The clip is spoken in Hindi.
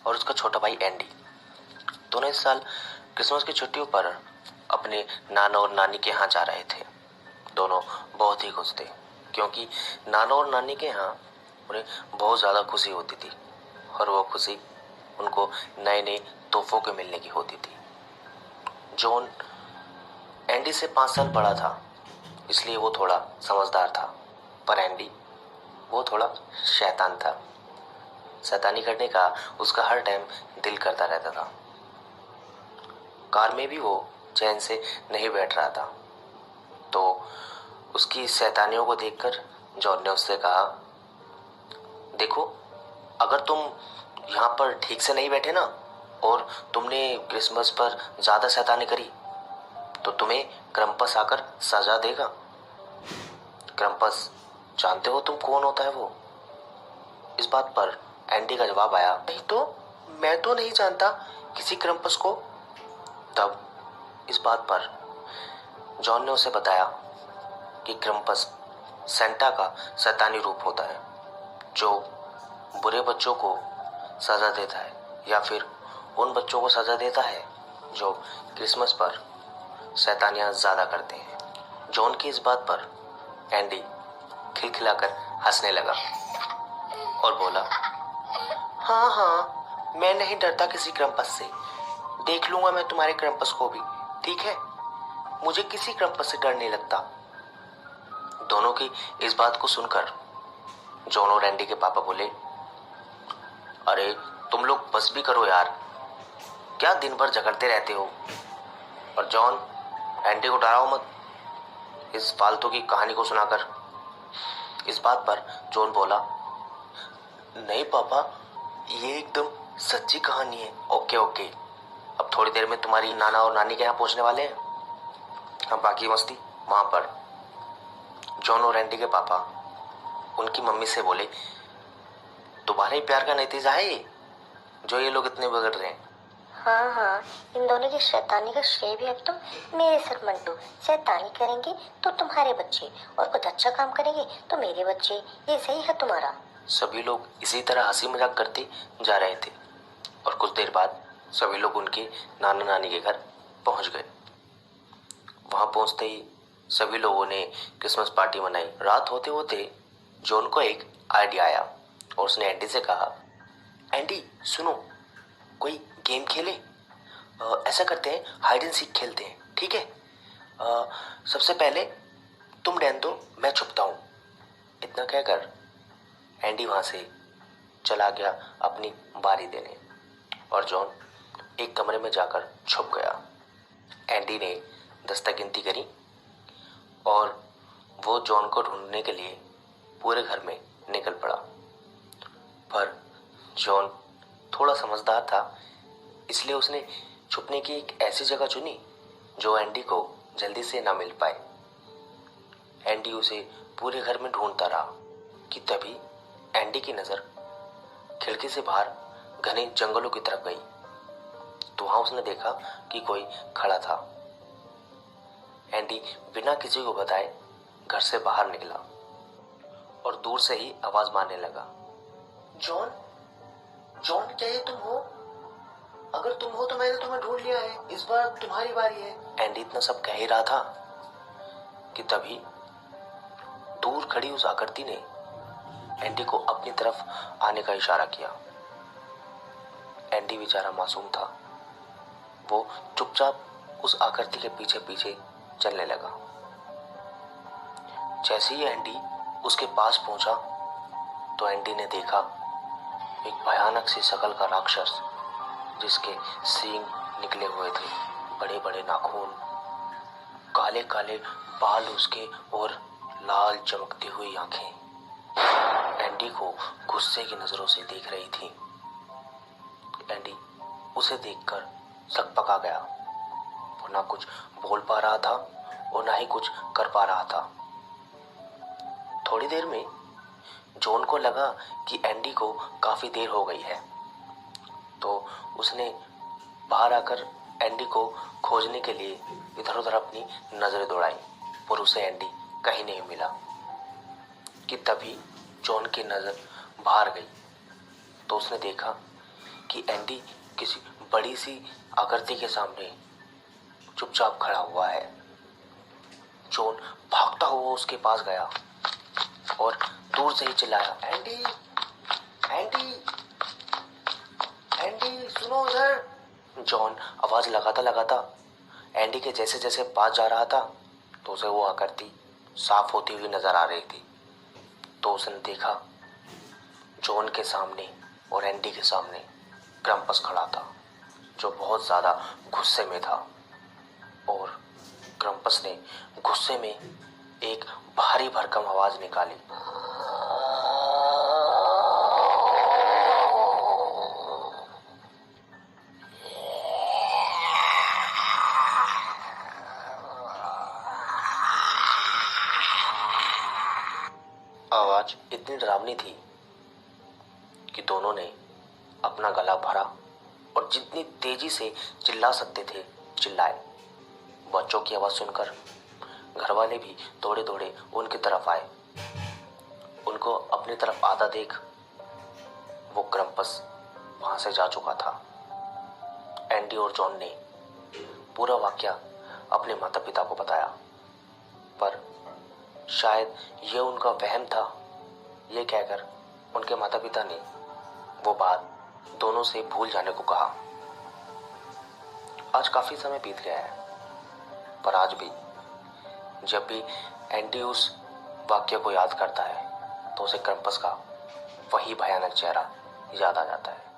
और उसका छोटा भाई एंडी दोनों इस साल क्रिसमस की छुट्टियों पर अपने नाना और नानी के यहाँ जा रहे थे। दोनों बहुत ही खुश थे क्योंकि नाना और नानी के यहाँ उन्हें बहुत ज़्यादा खुशी होती थी और वो खुशी उनको नए नए तोहफों के मिलने की होती थी। जॉन एंडी से 5 साल बड़ा था, इसलिए वो थोड़ा समझदार था, पर एंडी वो थोड़ा शैतान था। शैतानी करने का उसका हर टाइम दिल करता रहता था। कार में भी वो चैन से नहीं बैठ रहा था, तो उसकी शैतानियों को देखकर जॉन ने उससे कहा, देखो, अगर तुम यहाँ पर ठीक से नहीं बैठे ना और तुमने क्रिसमस पर ज़्यादा शैतानी करी तो तुम्हें क्रम्पस आकर सजा देगा। क्रम्पस जानते हो तुम कौन होता है वो? इस बात पर एंडी का जवाब आया, नहीं तो मैं तो नहीं जानता किसी क्रम्पस को। तब इस बात पर जॉन ने उसे बताया कि क्रम्पस सेंटा का शैतानी रूप होता है जो बुरे बच्चों को सजा देता है या फिर उन बच्चों को सजा देता है जो क्रिसमस पर शैतानियाँ ज़्यादा करते हैं। जॉन की इस बात पर एंडी खिलखिलाकर हंसने लगा और बोला, हाँ हाँ, मैं नहीं डरता किसी क्रम्पस से। देख लूंगा मैं तुम्हारे क्रम्पस को भी, ठीक है? मुझे किसी क्रम्पस से डर नहीं लगता। दोनों की इस बात को सुनकर जॉन और एंडी के पापा बोले, अरे तुम लोग बस भी करो यार, क्या दिन भर झगड़ते रहते हो। और जॉन, एंडी को डराओ मत इस फालतू की कहानी को सुनाकर। इस बात पर जॉन बोला, नहीं पापा, ये एकदम सच्ची कहानी है। ओके ओके, अब थोड़ी देर में तुम्हारी नाना और नानी के यहाँ पहुँचने वाले हैं, अब बाकी मस्ती वहाँ पर। जॉन और एंडी के पापा उनकी मम्मी से बोले, तुम्हारे प्यार का नतीजा है ये जो ये लोग इतने बिगड़ रहे हैं। हाँ हाँ, इन दोनों की शैतानी का श्रेय भी अब तो मेरे सर मंटू। शैतानी करेंगे तो तुम्हारे बच्चे और कुछ अच्छा काम करेंगे तो मेरे बच्चे, ये सही है तुम्हारा। सभी लोग इसी तरह हंसी मजाक करते जा रहे थे और कुछ देर बाद सभी लोग उनके नाना नानी के घर पहुंच गए। वहां पहुंचते ही सभी लोगों ने क्रिसमस पार्टी मनाई। रात होते होते जॉन को एक आइडिया आया और उसने एंडी से कहा, एंडी सुनो, कोई गेम खेले? ऐसा करते हैं, हाइड एंड सीक खेलते हैं, ठीक है? सबसे पहले तुम डैन दो, मैं छुपता हूँ। इतना कहकर एंडी वहाँ से चला गया अपनी बारी देने और जॉन एक कमरे में जाकर छुप गया। एंडी ने 10 तक गिनती करी और वो जॉन को ढूंढने के लिए पूरे घर में निकल पड़ा। पर जॉन थोड़ा समझदार था, इसलिए उसने छुपने की एक ऐसी जगह चुनी जो एंडी को जल्दी से ना मिल पाए। एंडी उसे पूरे घर में ढूंढता रहा कि तभी एंडी की नज़र खिड़की से बाहर घने जंगलों की तरफ गई। तो वहां उसने देखा कि कोई खड़ा था। एंडी बिना किसी को बताए घर से बाहर निकला और दूर से ही आवाज मारने लगा, जॉन, जॉन, क्या ये तुम हो? अगर तुम हो तो मैंने तुम्हें ढूंढ लिया है, इस बार तुम्हारी बारी है। एंडी इतना सब कह ही रहा था कि तभी दूर खड़ी उस आकृति ने एंडी को अपनी तरफ आने का इशारा किया। एंडी बेचारा मासूम था, वो चुपचाप उस आकृति के पीछे पीछे चलने लगा। जैसे ही एंडी उसके पास पहुंचा तो एंडी ने देखा एक भयानक सी शक्ल का राक्षस जिसके सींग निकले हुए थे, बड़े बड़े नाखून, काले काले बाल उसके और लाल चमकती हुई आंखें एंडी को गुस्से की नजरों से देख रही थी। एंडी उसे देखकर सकपका गया। वो ना कुछ बोल पा रहा था और ना ही कुछ कर पा रहा था। थोड़ी देर में जॉन को लगा कि एंडी को काफी देर हो गई है, तो उसने बाहर आकर एंडी को खोजने के लिए इधर उधर अपनी नजरें दौड़ाई, पर उसे एंडी कहीं नहीं मिला। कि तभी जॉन की नजर बाहर गई तो उसने देखा कि एंडी किसी बड़ी सी आकृति के सामने चुपचाप खड़ा हुआ है। जॉन भागता हुआ उसके पास गया और दूर से ही चिल्लाया, एंडी, एंडी, एंडी, सुनो इधर। जॉन आवाज लगाता लगाता एंडी के जैसे जैसे पास जा रहा था तो उसे वो आकृति साफ होती हुई नजर आ रही थी। तो उसने देखा जॉन के सामने और एंडी के सामने क्रम्पस खड़ा था, जो बहुत ज्यादा गुस्से में था। और क्रम्पस ने गुस्से में एक भारी भरकम आवाज निकाली। आवाज इतनी डरावनी थी कि दोनों ने अपना गला भरा और जितनी तेजी से चिल्ला सकते थे चिल्लाए। बच्चों की आवाज सुनकर घर वाले भी दौड़े दौड़े उनकी तरफ आए। उनको अपनी तरफ आता देख वो क्रम्पस वहां से जा चुका था। एंडी और जॉन ने पूरा वाकया अपने माता पिता को बताया, पर शायद ये उनका वहम था। ये कहकर उनके माता पिता ने वो बात दोनों से भूल जाने को कहा। आज काफी समय बीत गया है, पर आज भी जब भी एंडी उस वाक्य को याद करता है तो उसे क्रम्पस का वही भयानक चेहरा याद आ जाता है।